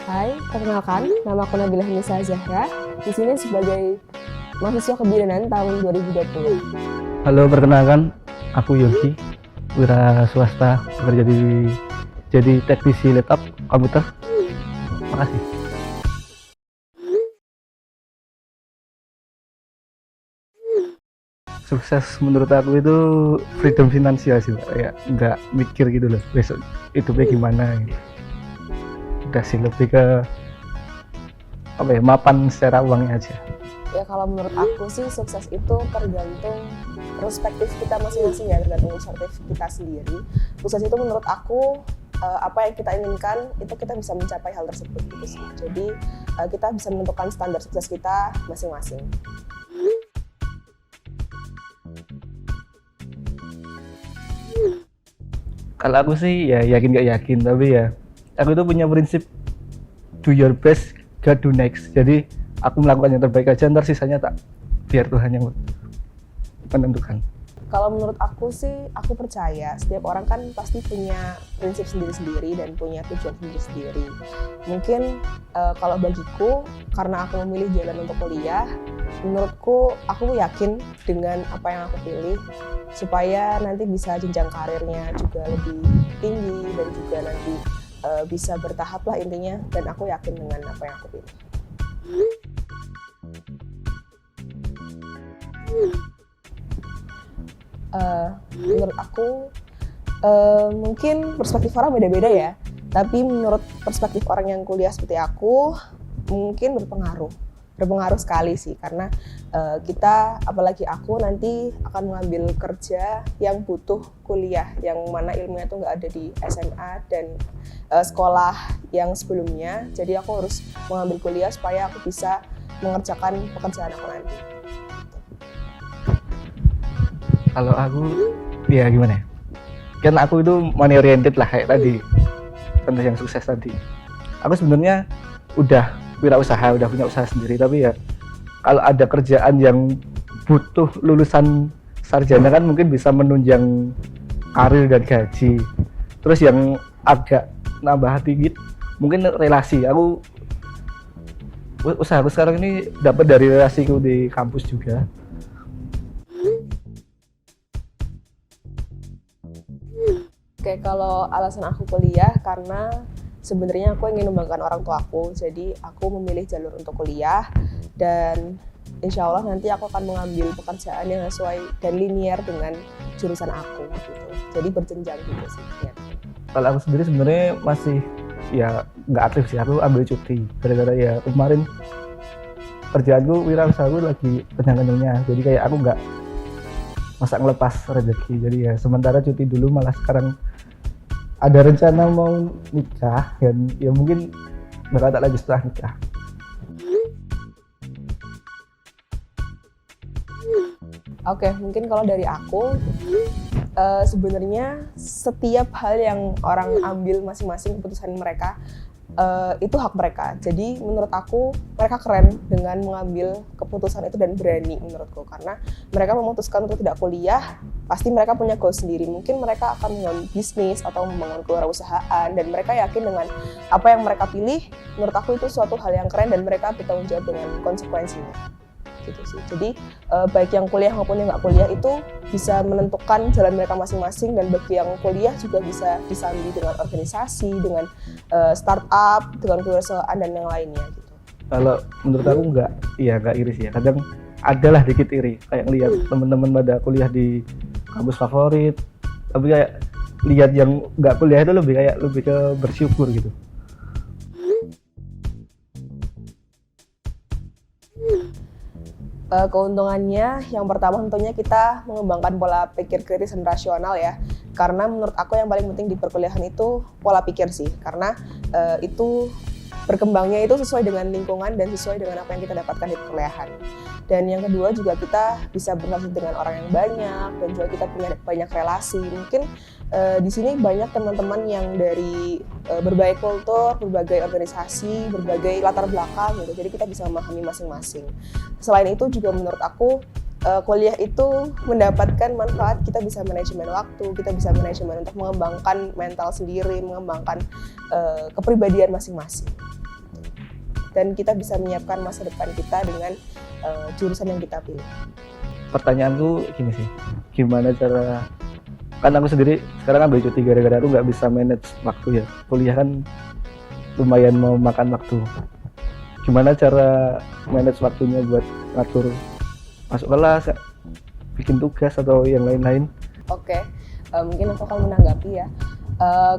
Hai, perkenalkan, nama aku Nabila Nisa Zahra. Di sini sebagai mahasiswa kebidanan tahun 2020. Halo, perkenalkan, aku Yogi, wira swasta, bekerja jadi teknisi laptop komputer. Makasih. Sukses menurut aku itu freedom finansial sih, Pak. Ya nggak mikir gitu loh, besok hidupnya gimana gitu. Udah sih lebih ke apa ya, mapan secara uangnya aja. Ya kalau menurut aku sih sukses itu tergantung perspektif kita masing-masing ya, tergantung perspektif kita sendiri. Sukses itu menurut aku apa yang kita inginkan itu kita bisa mencapai hal tersebut gitu sih. Jadi kita bisa menentukan standar sukses kita masing-masing. Kalau aku sih ya yakin nggak yakin, tapi ya aku itu punya prinsip do your best, God do next. Jadi aku melakukan yang terbaik aja, ntar sisanya tak biar Tuhan yang menentukan. Kalau menurut aku sih, aku percaya setiap orang kan pasti punya prinsip sendiri-sendiri dan punya tujuan sendiri-sendiri. Mungkin kalau bagiku, karena aku memilih jalan untuk kuliah, menurutku aku yakin dengan apa yang aku pilih, supaya nanti bisa jenjang karirnya juga lebih tinggi dan juga nanti bisa bertahap lah intinya, dan aku yakin dengan apa yang aku pilih. Menurut aku mungkin perspektif orang beda-beda ya, tapi menurut perspektif orang yang kuliah seperti aku mungkin berpengaruh sekali sih, karena kita, apalagi aku nanti akan mengambil kerja yang butuh kuliah, yang mana ilmunya tuh nggak ada di SMA dan sekolah yang sebelumnya. Jadi aku harus mengambil kuliah supaya aku bisa mengerjakan pekerjaan aku nanti. Kalau aku ya gimana ya, kan aku itu money oriented lah kayak tadi contoh yang sukses tadi. Aku sebenarnya udah wirausaha, udah punya usaha sendiri, tapi ya kalau ada kerjaan yang butuh lulusan sarjana kan mungkin bisa menunjang karir dan gaji. Terus yang agak nambah tinggi mungkin relasi. Aku usahaku sekarang ini dapat dari relasiku di kampus juga. Oke, kalau alasan aku kuliah karena sebenarnya aku ingin membanggakan orang tua aku, jadi aku memilih jalur untuk kuliah dan insya Allah nanti aku akan mengambil pekerjaan yang sesuai dan linear dengan jurusan aku gitu. Jadi berjenjang gitu sih. Ya. Kalau aku sendiri sebenarnya masih ya nggak aktif sih, aku ambil cuti gara-gara ya kemarin kerjaanku wirausahaku lagi kencang-kencangnya, jadi kayak aku nggak masa ngelepas rezeki, jadi ya sementara cuti dulu. Malah sekarang ada rencana mau nikah dan ya mungkin bakal tak lagi setelah nikah. Oke, mungkin kalau dari aku sebenarnya setiap hal yang orang ambil masing-masing keputusan mereka itu hak mereka. Jadi menurut aku mereka keren dengan mengambil keputusan itu dan berani menurutku, karena mereka memutuskan untuk tidak kuliah. Pasti mereka punya goal sendiri. Mungkin mereka akan membangun bisnis atau membangun kewirausahaan dan mereka yakin dengan apa yang mereka pilih. Menurut aku itu suatu hal yang keren dan mereka bertanggung jawab dengan konsekuensinya. Gitu sih. Jadi baik yang kuliah maupun yang nggak kuliah itu bisa menentukan jalan mereka masing-masing, dan bagi yang kuliah juga bisa disambi dengan organisasi, dengan startup, dengan kewirausahaan dan yang lainnya gitu. Kalau menurut aku nggak iri sih ya, kadang adalah dikit iri kayak lihat teman-teman pada kuliah di kampus favorit, tapi kayak lihat yang nggak kuliah itu lebih ke bersyukur gitu. Keuntungannya yang pertama tentunya kita mengembangkan pola pikir kritis dan rasional ya, karena menurut aku yang paling penting di perkuliahan itu pola pikir sih, karena itu berkembangnya itu sesuai dengan lingkungan dan sesuai dengan apa yang kita dapatkan di perkuliahan. Dan yang kedua juga kita bisa berrelasi dengan orang yang banyak dan juga kita punya banyak relasi. Mungkin di sini banyak teman-teman yang dari berbagai kultur, berbagai organisasi, berbagai latar belakang gitu. Jadi kita bisa memahami masing-masing. Selain itu juga menurut aku kuliah itu mendapatkan manfaat, kita bisa manajemen waktu, kita bisa manajemen untuk mengembangkan mental sendiri, mengembangkan kepribadian masing-masing. dan kita bisa menyiapkan masa depan kita dengan jurusan yang kita pilih. Pertanyaanku gini sih, gimana cara, kan aku sendiri sekarang ambil cuti gara-gara aku nggak bisa manage waktu ya, kuliah kan lumayan mau makan waktu. Gimana cara manage waktunya buat ngatur masuk kelas, bikin tugas atau yang lain-lain? Oke, mungkin aku akan menanggapi ya.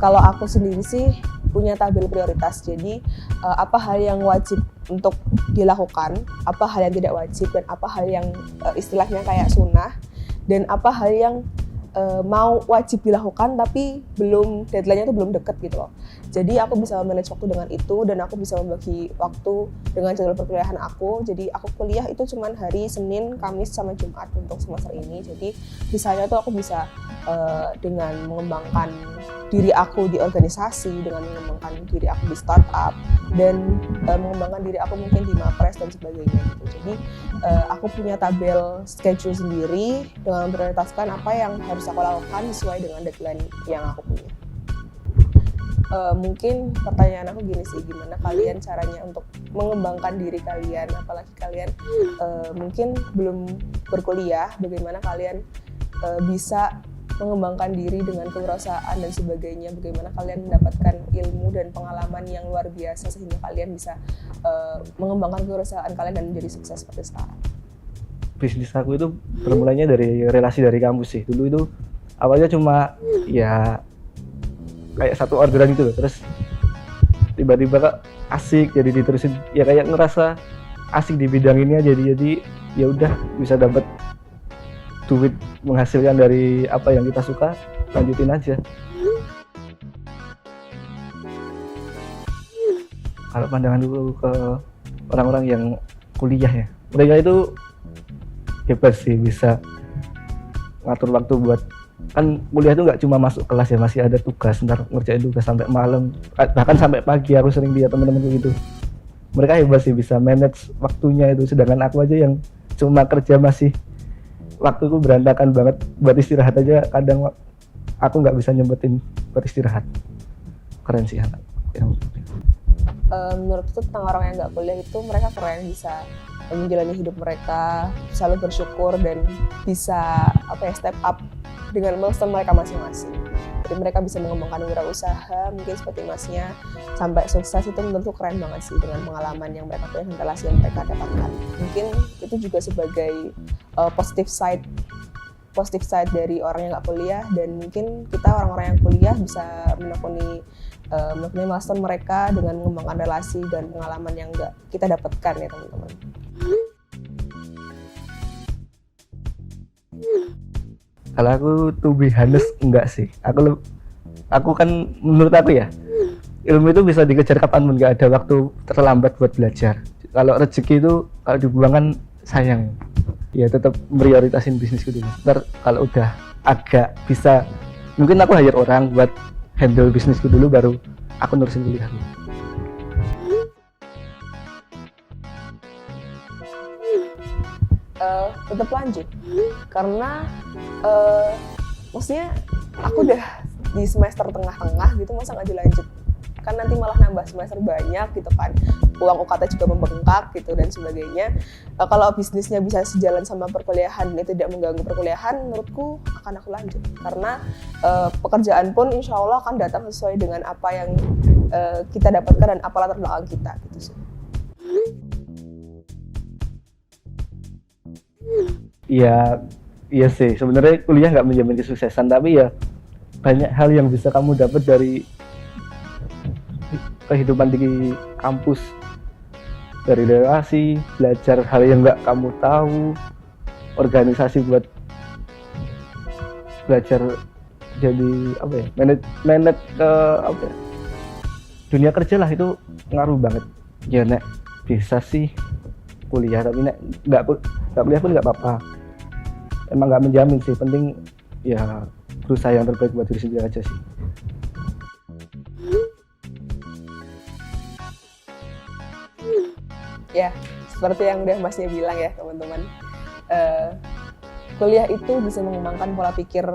Kalau aku sendiri sih punya tabel prioritas, jadi apa hal yang wajib untuk dilakukan, apa hal yang tidak wajib, dan apa hal yang istilahnya kayak sunnah, dan apa hal yang mau wajib dilakukan tapi deadline-nya tuh belum deket gitu loh. Jadi aku bisa manage waktu dengan itu, dan aku bisa membagi waktu dengan jadwal perkuliahan aku. Jadi aku kuliah itu cuman hari Senin, Kamis, sama Jumat untuk semester ini. Jadi misalnya tuh aku bisa dengan mengembangkan diri aku di organisasi, dengan mengembangkan diri aku di startup, dan mengembangkan diri aku mungkin di Mapres dan sebagainya gitu. Jadi aku punya tabel schedule sendiri dengan memprioritaskan apa yang harus aku lakukan sesuai dengan deadline yang aku punya. Mungkin pertanyaan aku gini sih, gimana kalian caranya untuk mengembangkan diri kalian, apalagi kalian mungkin belum berkuliah, bagaimana kalian bisa mengembangkan diri dengan kewirausahaan dan sebagainya, bagaimana kalian mendapatkan ilmu dan pengalaman yang luar biasa sehingga kalian bisa mengembangkan kewirausahaan kalian dan menjadi sukses seperti sekarang. Bisnis aku itu bermulainya dari relasi dari kampus sih. Dulu itu awalnya cuma ya kayak satu orderan gitu loh, terus tiba-tiba kok asik jadi diterusin, ya kayak ngerasa asik di bidang ini aja, jadi ya udah bisa dapat duit menghasilkan dari apa yang kita suka, lanjutin aja. Kalau pandangan dulu ke orang-orang yang kuliah ya, mereka itu hebat sih, bisa ngatur waktu buat, kan kuliah itu nggak cuma masuk kelas ya, masih ada tugas, ntar ngerjain tugas sampai malam, bahkan sampai pagi. Aku sering lihat teman-temanku gitu, mereka hebat sih bisa manage waktunya itu, sedangkan aku aja yang cuma kerja masih waktuku berantakan banget, buat istirahat aja kadang aku nggak bisa nyempetin buat istirahat. Keren sih anak yang menurutku tentang orang yang nggak kuliah itu, mereka keren, bisa menjalani hidup mereka, selalu bersyukur, dan bisa step up dengan milestone mereka masing-masing. Jadi mereka bisa mengembangkan wirausaha, mungkin seperti masnya, sampai sukses. Itu menurutku keren banget sih, dengan pengalaman yang mereka punya dan relasi yang mereka dapatkan. Mungkin itu juga sebagai positive side dari orang yang nggak kuliah, dan mungkin kita orang-orang yang kuliah bisa menekuni milestone mereka dengan mengembangkan relasi dan pengalaman yang nggak kita dapatkan ya teman-teman. Kalau aku to be honest enggak sih. Aku kan menurut aku ya, ilmu itu bisa dikejar kapanpun, nggak ada waktu terlambat buat belajar. Kalau rezeki itu kalau dibuang kan sayang. Ya tetap prioritasin bisnisku dulu. Ntar kalau udah agak bisa, mungkin aku hire orang buat handle bisnisku dulu, baru aku nurusin kuliahku. Tetap lanjut, karena maksudnya aku udah di semester tengah-tengah gitu, masa nggak dilanjut, kan nanti malah nambah semester banyak gitu kan, uang UKT juga membengkak gitu dan sebagainya. Kalau bisnisnya bisa sejalan sama perkuliahan, ini tidak mengganggu perkuliahan, menurutku akan aku lanjut, karena pekerjaan pun insya Allah akan datang sesuai dengan apa yang kita dapatkan dan apa latar belakang kita gitu sih. Iya sih, sebenarnya kuliah nggak menjamin kesuksesan, tapi ya banyak hal yang bisa kamu dapat dari kehidupan di kampus, dari relasi, belajar hal yang nggak kamu tahu, organisasi buat belajar jadi manage ke dunia kerja lah, itu ngaruh banget. Ya nek bisa sih kuliah, tapi nek nggak kuliah pun nggak apa-apa. Emang nggak menjamin sih, penting ya berusaha yang terbaik buat diri sendiri aja sih. Ya, seperti yang udah Masnya bilang ya teman-teman, kuliah itu bisa mengembangkan pola pikir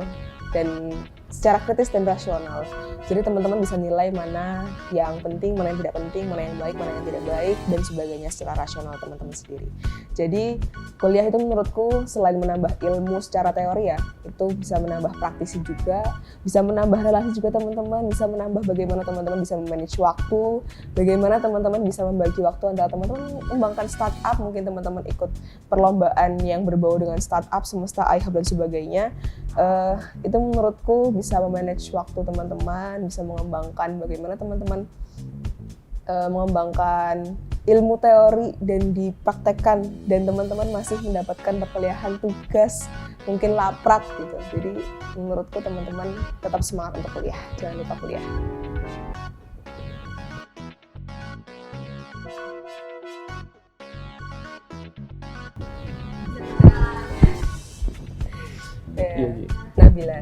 dan secara kritis dan rasional. Jadi teman-teman bisa nilai mana yang penting, mana yang tidak penting, mana yang baik, mana yang tidak baik, dan sebagainya secara rasional teman-teman sendiri. Jadi kuliah itu menurutku selain menambah ilmu secara teori ya, itu bisa menambah praktisi juga, bisa menambah relasi juga teman-teman, bisa menambah bagaimana teman-teman bisa memanage waktu, bagaimana teman-teman bisa membagi waktu antara teman-teman mengembangkan startup, mungkin teman-teman ikut perlombaan yang berbau dengan startup, semesta, iHub dan sebagainya. Itu menurutku bisa memanage waktu teman-teman, bisa mengembangkan bagaimana teman-teman mengembangkan ilmu teori dan dipraktekkan, dan teman-teman masih mendapatkan perkuliahan tugas, mungkin laprak gitu. Jadi menurutku teman-teman tetap semangat untuk kuliah, jangan lupa kuliah. Iya. Nabila.